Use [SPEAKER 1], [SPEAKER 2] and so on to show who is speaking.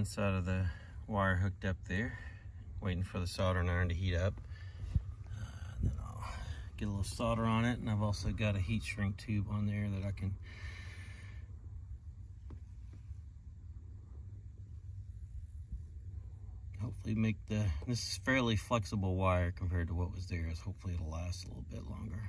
[SPEAKER 1] one side of the wire hooked up there, waiting for the soldering iron to heat up. Then I'll get a little solder on it, and I've also got a heat shrink tube on there that I can hopefully make this is fairly flexible wire compared to what was there, so hopefully it'll last a little bit longer.